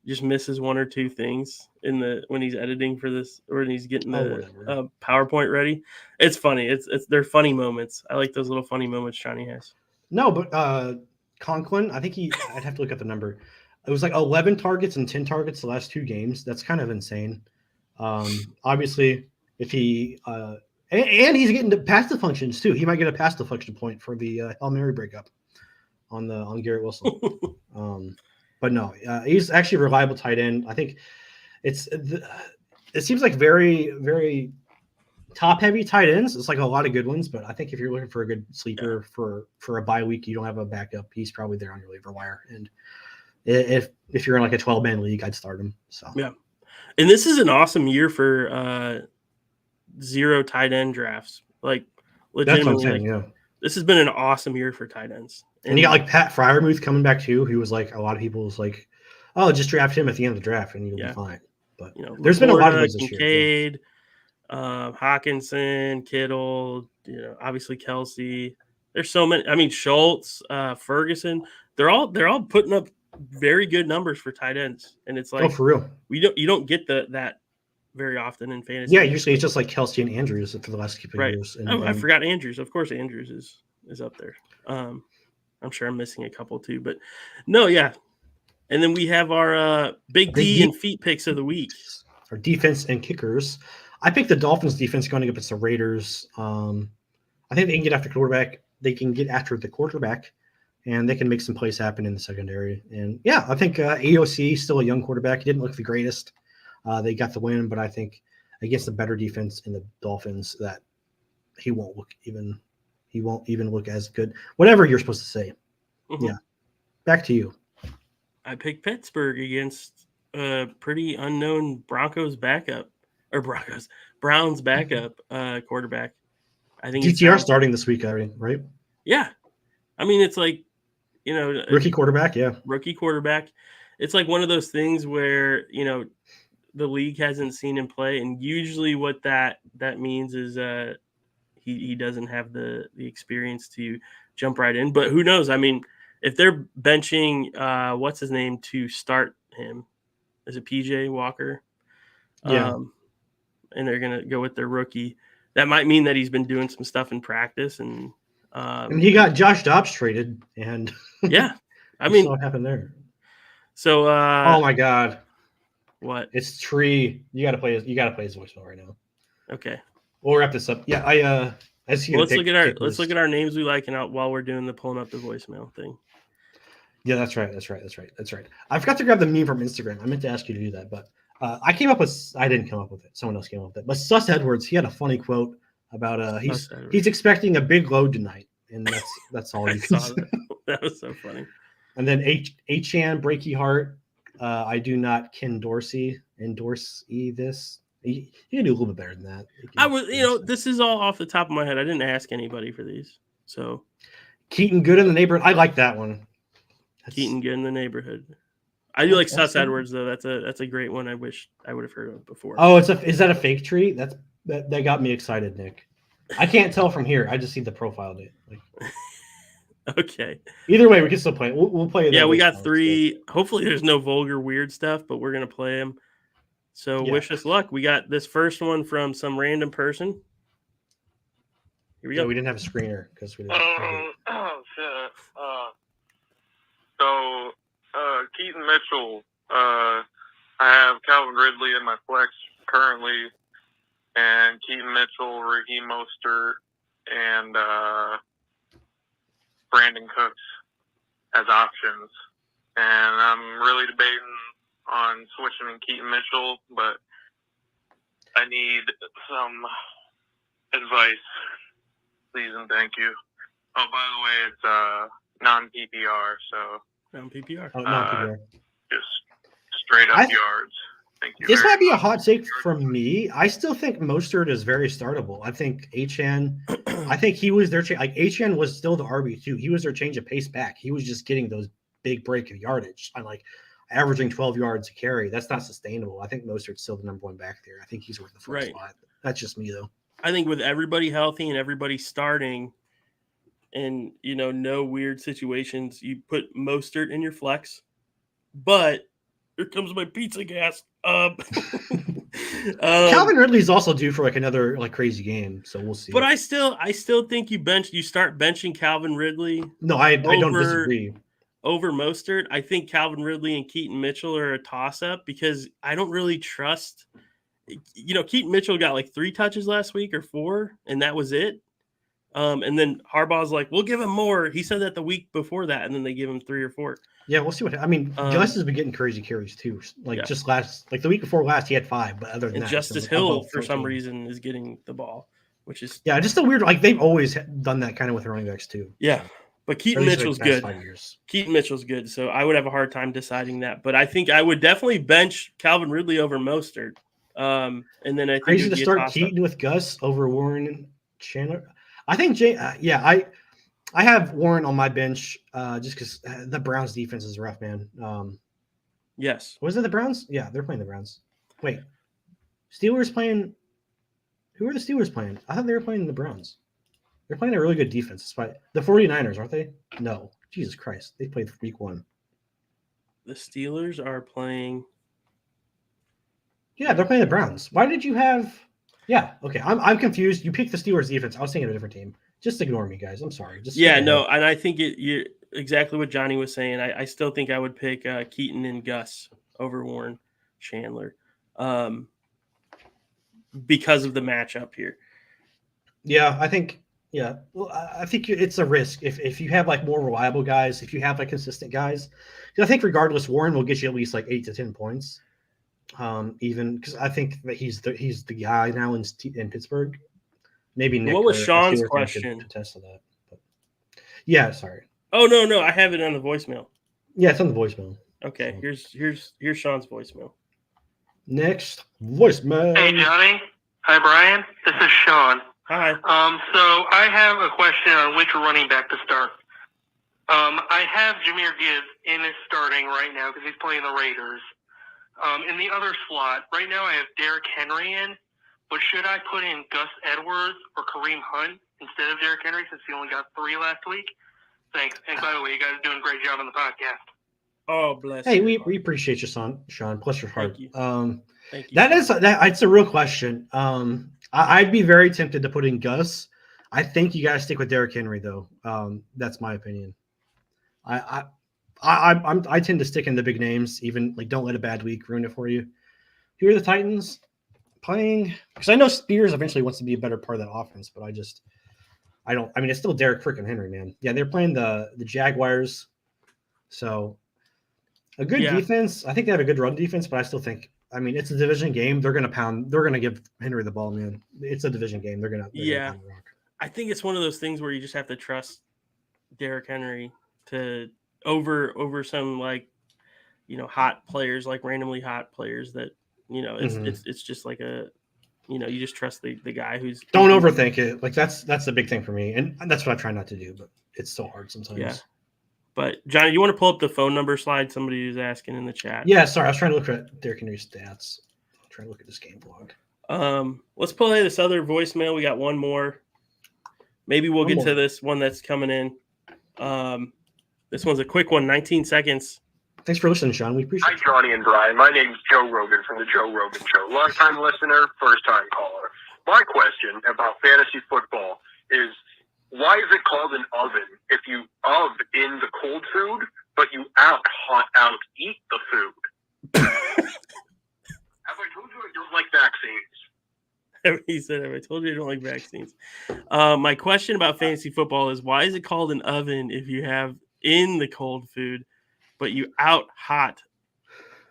just misses one or two things when he's editing for this or when he's getting the PowerPoint ready. It's funny. They're funny moments. I like those little funny moments Johnny has. No, but Conklin, I think I'd have to look at the number. It was like 11 targets and 10 targets the last 2 games. That's kind of insane. Obviously, if he and he's getting to pass deflections too. He might get a pass deflection point for the Hail Mary breakup on Garrett Wilson. But no, he's actually a reliable tight end. I think it seems like very, very top heavy tight ends. It's like a lot of good ones, but I think if you're looking for a good sleeper for a bye week, you don't have a backup. He's probably there on your waiver wire. And if you're in like a 12-man league, I'd start him. So yeah, and this is an awesome year for 0 tight end drafts. Like legitimately, that's what I'm saying, this has been an awesome year for tight ends. And you got like Pat Freiermuth coming back too. He was like a lot of people was like, "Oh, just draft him at the end of the draft and you'll be fine." But there's been a lot of those this year. Hawkinson, Kittle, obviously Kelsey. There's so many. I mean, Schultz, Ferguson. They're all putting up very good numbers for tight ends, and it's like, for real, you don't get that very often in fantasy. Yeah, usually it's just like Kelsey and Andrews for the last couple of years. And, I forgot Andrews. Of course, Andrews is up there. I'm sure I'm missing a couple too, but no, yeah. And then we have our big D and feet picks of the week. Our defense and kickers. I picked the Dolphins defense going up against the Raiders. I think they can get after quarterback. They can get after the quarterback, and they can make some plays happen in the secondary. And yeah, I think AOC still a young quarterback. He didn't look the greatest. They got the win, but I think against the better defense in the Dolphins that he won't even look as good. Whatever you're supposed to say. Mm-hmm. Yeah. Back to you. I picked Pittsburgh against a pretty unknown Browns backup quarterback. I think DTR starting this week already, right? Yeah. I mean, it's like, rookie quarterback. Yeah. Rookie quarterback. It's like one of those things where, the league hasn't seen him play. And usually what that means is he doesn't have the experience to jump right in. But who knows? I mean, if they're benching what's his name to start him, is it PJ Walker? Yeah. And they're gonna go with their rookie. That might mean that he's been doing some stuff in practice, and he got Josh Dobbs traded, and yeah, I mean, what happened there? So, oh my God, what? It's Tree. You gotta play his voicemail right now. Okay, we'll wrap this up. Yeah, let's look at our names we like, and while we're doing the pulling up the voicemail thing. Yeah, that's right. I forgot to grab the meme from Instagram. I meant to ask you to do that, but I didn't come up with it. Someone else came up with it. But Sus Edwards, he had a funny quote about he's expecting a big load tonight, and that's all you can say. That was so funny. And then H-Chan, Breaky Heart, I do not endorse this. You can do a little bit better than that. I was, this is all off the top of my head. I didn't ask anybody for these. So Keaton Good in the Neighborhood. I like that one. Keaton Good in the Neighborhood. I do like Sus Edwards though. That's a great one. I wish I would have heard of before. Oh, is that a fake tree? That got me excited, Nick. I can't tell from here. I just see the profile date. Okay. Either way, we can still play it. We'll play it. Yeah, we got 3. Hopefully, there's no vulgar, weird stuff, but we're gonna play them. So wish us luck. We got this first one from some random person. Here we go. We didn't have a screener because we didn't. So, Keaton Mitchell, I have Calvin Ridley in my flex currently. and Keaton Mitchell, Raheem Mostert, and Brandon Cooks as options. And I'm really debating on switching in Keaton Mitchell, but I need some advice, please and thank you. Oh, by the way, it's non-PPR, so non-PPR. Oh, non-PPR. Just straight up yards. Thank you. This might be a hot take from me. I still think Mostert is very startable. I think HN. I think he was their like HN was still the RB2. He was their change of pace back. He was just getting those big break of yardage. I'm like averaging 12 yards a carry. That's not sustainable. I think Mostert's still the number one back there. I think he's worth the first spot. That's just me though. I think with everybody healthy and everybody starting, and no weird situations, you put Mostert in your flex. But here comes my pizza gas. Calvin Ridley's also due for like another like crazy game, so we'll see. But I still think you start benching Calvin Ridley. No, I don't disagree. Over Mostert, I think Calvin Ridley and Keaton Mitchell are a toss-up because I don't really trust. Keaton Mitchell got like 3 touches last week or 4, and that was it. And then Harbaugh's like, we'll give him more. He said that the week before that, and then they give him 3 or 4. Yeah, we'll see what. I mean, Gus has been getting crazy carries too. Just the week before last, he had 5, but other than that, Justice Hill for some reason is getting the ball, which is just a weird. Like they've always done that kind of with running backs too. Yeah, but Keaton Mitchell's good. 5 years. Keaton Mitchell's good, so I would have a hard time deciding that. But I think I would definitely bench Calvin Ridley over Mostert. And then I think crazy to start Keaton with Gus over Warren and Chandler. I think I have Warren on my bench just because the Browns defense is rough, man. Yes. Was it the Browns? Yeah, they're playing the Browns. Wait. Steelers playing – who are the Steelers playing? I thought they were playing the Browns. They're playing a really good defense. Despite the 49ers, aren't they? No. Jesus Christ. They played week 1. The Steelers are playing – yeah, they're playing the Browns. Why did you have – yeah, okay. I'm confused. You picked the Steelers defense. I was thinking of a different team. Just ignore me, guys. I'm sorry. And I think you're exactly what Johnny was saying. I still think I would pick Keaton and Gus over Warren Chandler because of the matchup here. Yeah, I think well, I think it's a risk if you have like more reliable guys, if you have like consistent guys. I think regardless, Warren will get you at least like 8 to 10 points, even because I think that he's the guy now in Pittsburgh. Maybe Nick. What was Sean's question? Contest to that. But yeah, sorry. Oh no, I have it on the voicemail. Yeah, it's on the voicemail. Okay, so. Here's Sean's voicemail. Next voicemail. Hey Johnny. Hi Brian. This is Sean. Hi. So I have a question on which running back to start. I have Jahmyr Gibbs in his starting right now because he's playing the Raiders. In the other slot, right now I have Derrick Henry in. But should I put in Gus Edwards or Kareem Hunt instead of Derrick Henry since he only got 3 last week? Thanks. And by the way, you guys are doing a great job on the podcast. Oh, bless you. Hey, we appreciate you, Sean. Bless your heart. Thank you. Thank you. It's a real question. I'd be very tempted to put in Gus. I think you got to stick with Derrick Henry, though. That's my opinion. I tend to stick in the big names, even like don't let a bad week ruin it for you. Who are the Titans playing? Because I know Spears eventually wants to be a better part of that offense, but I mean, it's still Derrick freaking Henry, man. Yeah, they're playing the Jaguars. So a good defense. I think they have a good run defense, but I still think, I mean, it's a division game. They're going to give Henry the ball, man. It's a division game. They're going to pound the rock. I think it's one of those things where you just have to trust Derrick Henry to over some hot players, like randomly hot players that, it's just like you just trust the guy who's. Don't overthink it. Like that's the big thing for me, and that's what I try not to do. But it's so hard sometimes. Yeah. But Johnny, you want to pull up the phone number slide? Somebody was asking in the chat. Yeah, sorry, I was trying to look at Derrick Henry's stats. I'm trying to look at this game log. Let's play this other voicemail. We got one more. Maybe we'll get to this one that's coming in. This one's a quick one, 19 seconds. Thanks for listening, Sean. We appreciate it. Hi, Johnny and Brian. My name's Joe Rogan from The Joe Rogan Show. Long-time listener, first-time caller. My question about fantasy football is, why is it called an oven if you in the cold food, but you eat the food? Have I told you I don't like vaccines? He said, I told you I don't like vaccines. My question about fantasy football is, why is it called an oven if you have in the cold food, but you out hot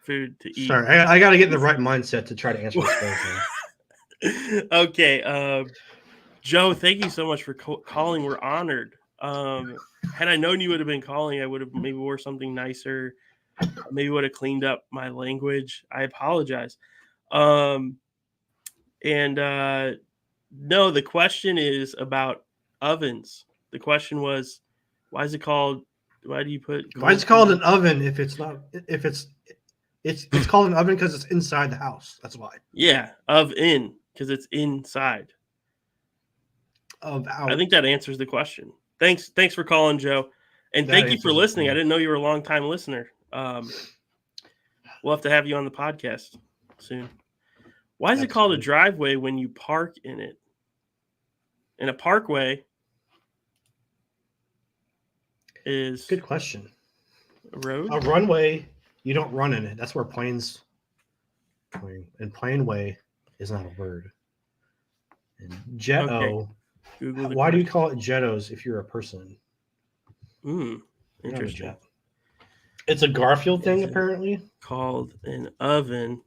food to eat? Sorry, I got to get in the right mindset to try to answer this question. Okay. Joe, thank you so much for calling. We're honored. Had I known you would have been calling, I would have maybe wore something nicer. Maybe would have cleaned up my language. I apologize. No, the question is about ovens. The question was, why is it called? Why do you put? Why is it called an oven if it's not? If it's called an oven because it's inside the house. That's why. Yeah, oven because it's inside. I think that answers the question. Thanks for calling, Joe, and thank you for listening. I didn't know you were a long-time listener. We'll have to have you on the podcast soon. Why is it called a driveway when you park in it? In a parkway is good question. A road? A runway, you don't run in it. That's where planes. And planeway is not a word. And jet-o. Okay. Why do you call it jettos if you're a person? Interesting. It's a Garfield thing, apparently. Called an oven.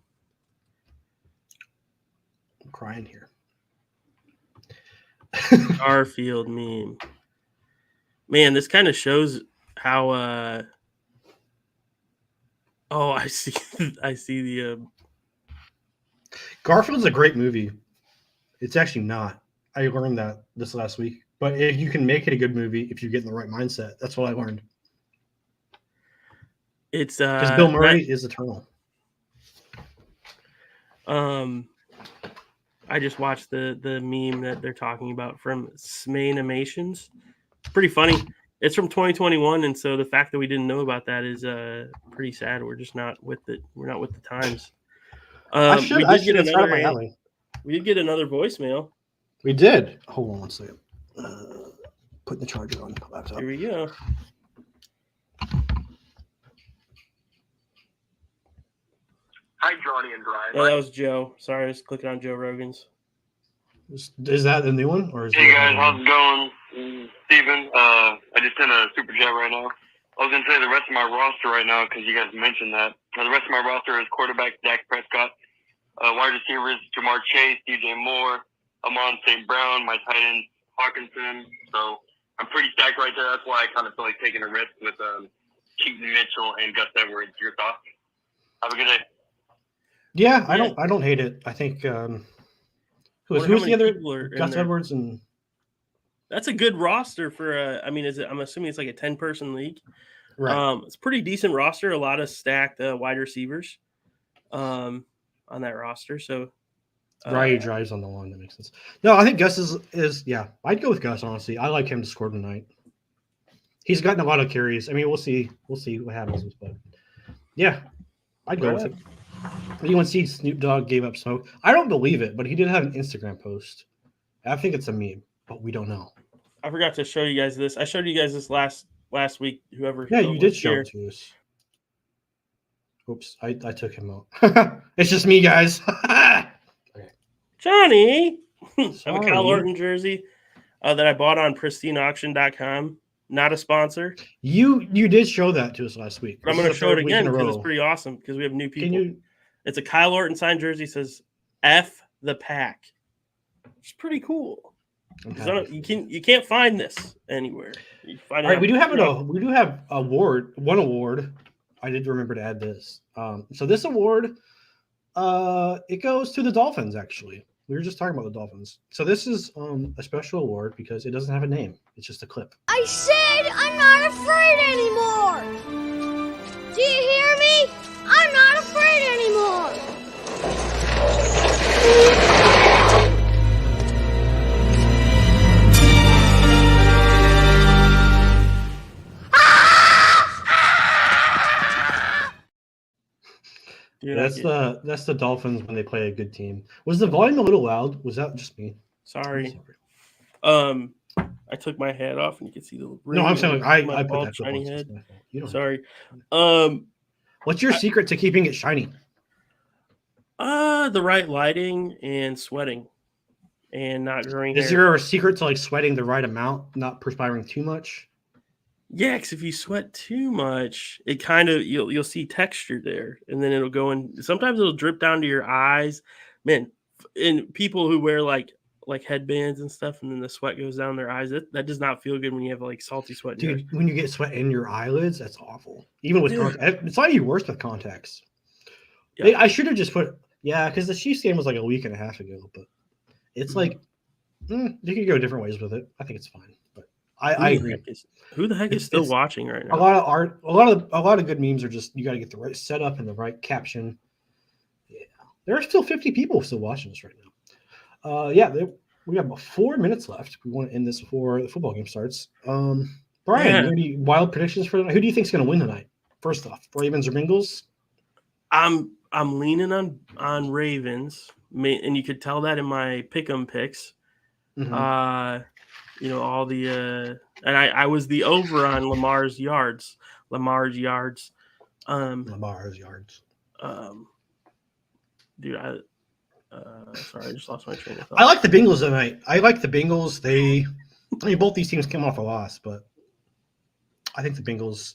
I'm crying here. Garfield meme. Man, this kind of shows how. I see. I see the. Garfield's a great movie. It's actually not. I learned that this last week. But if you can make it a good movie, if you get in the right mindset, that's what I learned. It's because Bill Murray is eternal. I just watched the meme that they're talking about from Smanimations. Pretty funny. It's from 2021, and so the fact that we didn't know about that is pretty sad. We're just not with it. We're not with the times. We did get another voicemail. We did. Hold on one second. Putting the charger on the laptop. Here we go. Hi, Johnny and Bryan. Oh, that was Joe. Sorry, I was clicking on Joe Rogan's. Is that the new one? Or is hey, guys, how's it going? Steven, I just sent a super chat right now. I was going to say the rest of my roster right now because you guys mentioned that. The rest of my roster is quarterback Dak Prescott, wide receivers Jamar Chase, DJ Moore, Amon St. Brown, my tight end Hawkinson. So I'm pretty stacked right there. That's why I kind of feel like taking a risk with Keaton Mitchell and Gus Edwards. Your thoughts? Have a good day. Yeah, I don't hate it. I think who's the other Gus Edwards and that's a good roster for I'm assuming it's like a 10-person league. Right. It's a pretty decent roster, a lot of stacked wide receivers on that roster. So Bryan drives on the line, that makes sense. No, I think Gus is I'd go with Gus, honestly. I like him to score tonight. He's gotten a lot of carries. I mean, we'll see what happens, but yeah, I'd go with it. You want to see Snoop Dogg gave up smoke? I don't believe it, but he did have an Instagram post. I think it's a meme, but we don't know. I forgot to show you guys this. I showed you guys this last week. Whoever. Yeah, you did show it to us. Oops, I took him out. It's just me, guys. Okay. Johnny, I have a Kyle Orton jersey that I bought on pristineauction.com. Not a sponsor. You did show that to us last week. But I'm going to show it again because it's pretty awesome because we have new people. It's a Kyle Orton signed jersey. It says F the Pack. It's pretty cool. You can't find this anywhere. All right, we do have one award. I did remember to add this. So this award, it goes to the Dolphins. Actually, we were just talking about the Dolphins. So this is a special award because it doesn't have a name. It's just a clip. I said I'm not afraid anymore. Do you hear me? I'm not afraid anymore. Dude, that's the Dolphins when they play a good team. Was the volume a little loud? Was that just me? Sorry. I took my hat off and you can see the no. I'm saying I put bald, that shiny head. Sorry. What's your secret to keeping it shiny? The right lighting and sweating. and not growing Is hair. there a secret to like sweating the right amount, not perspiring too much? Yeah, because if you sweat too much, it kind of you'll see texture there, and then it'll go in. Sometimes it'll drip down to your eyes, man. And people who wear like headbands and stuff, and then the sweat goes down their eyes. That does not feel good when you have like salty sweat. Dude, when you get sweat in your eyelids, that's awful. Even with contacts, it's not even worse with contacts. Yeah. I should have just put because the Chiefs game was like a week and a half ago, but it's like you could go different ways with it. I think it's fine, but I agree. Who the heck is still watching right now? A lot of art, a lot of good memes are just you got to get the right setup and the right caption. Yeah, there are still 50 people still watching this right now. We have about 4 minutes left. We want to end this before the football game starts. Brian, any wild predictions for tonight? Who do you think is going to win tonight? First off, Ravens or Bengals? I'm leaning on Ravens, and you could tell that in my pick'em picks. Mm-hmm. All the and I was the over on Lamar's yards. Dude, sorry, I just lost my train of thought. I like the Bengals tonight. I like the Bengals. Both these teams came off a loss, but I think the Bengals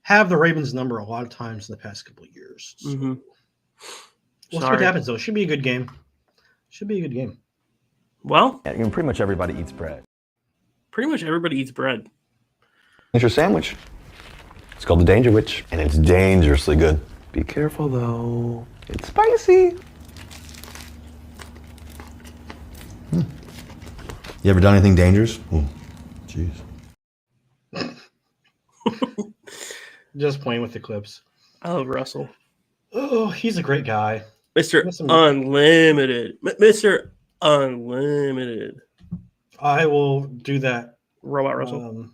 have the Ravens number a lot of times in the past couple of years. So. Mm-hmm. We'll see what happens, though. Should be a good game. Well, pretty much everybody eats bread. It's your sandwich. It's called the Danger Witch, and it's dangerously good. Be careful, though. It's spicy. You ever done anything dangerous? Jeez. Just playing with the clips. I love Russell. Oh, he's a great guy. Mr. Unlimited. Mr. Unlimited. I will do that. Robot Russell.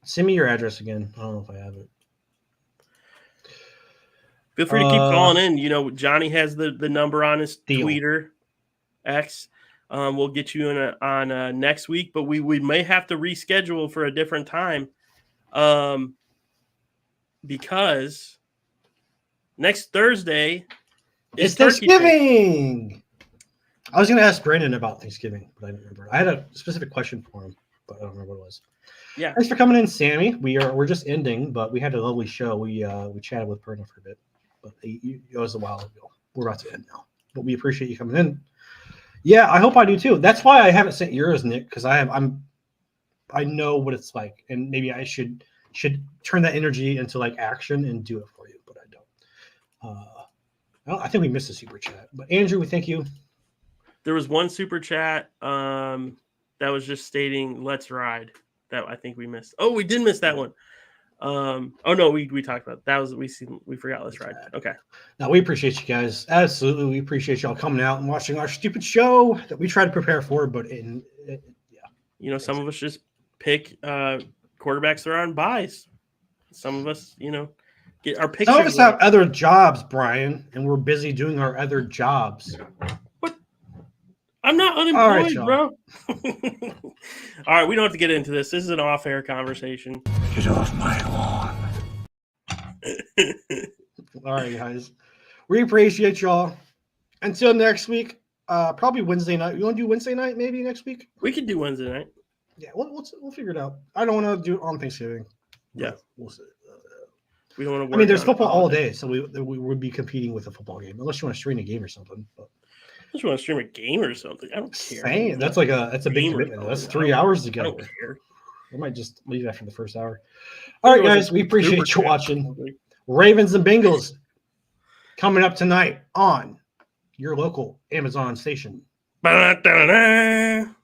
Send me your address again. I don't know if I have it. Feel free to keep calling in. Johnny has the number on his Twitter, X. We'll get you on next week, but we may have to reschedule for a different time. Because next Thursday is Thanksgiving. I was going to ask Brandon about Thanksgiving, but I didn't remember. I had a specific question for him, but I don't remember what it was. Yeah. Thanks for coming in, Sammy. We're just ending, but we had a lovely show. We chatted with Perna for a bit, but it was a while ago. We're about to end now, but we appreciate you coming in. Yeah, I hope I do too. That's why I haven't sent yours, Nick, because I know what it's like, and maybe I should turn that energy into like action and do it for you, but I don't. I think we missed a super chat, but Andrew, we thank you. There was one super chat that was just stating "Let's ride." That I think we missed. Oh, we did miss that one. We talked about it. That was we forgot "Let's ride." Okay. Now we appreciate you guys. Absolutely, we appreciate y'all coming out and watching our stupid show that we try to prepare for, but some of us just pick quarterbacks that are on buys. Some of us, get our pictures. Some of us have other jobs, Brian, and we're busy doing our other jobs. What? I'm not unemployed, bro. All right, we don't have to get into this. This is an off-air conversation. Get off my lawn. All right, guys. We appreciate y'all. Until next week, probably Wednesday night. You want to do Wednesday night maybe next week? We could do Wednesday night. Yeah, we'll figure it out. I don't want to do it on Thanksgiving. Yeah. We'll see. We don't want to work. I mean, there's football all day, so we would be competing with a football game, unless you want to stream a game or something. But unless you want to stream a game or something, I don't care. That's a big commitment. That's 3 hours to go. I don't care. I might just leave after the first hour. All right, guys, we appreciate you watching. Ravens and Bengals coming up tonight on your local Amazon station. Da-da-da-da-da-da.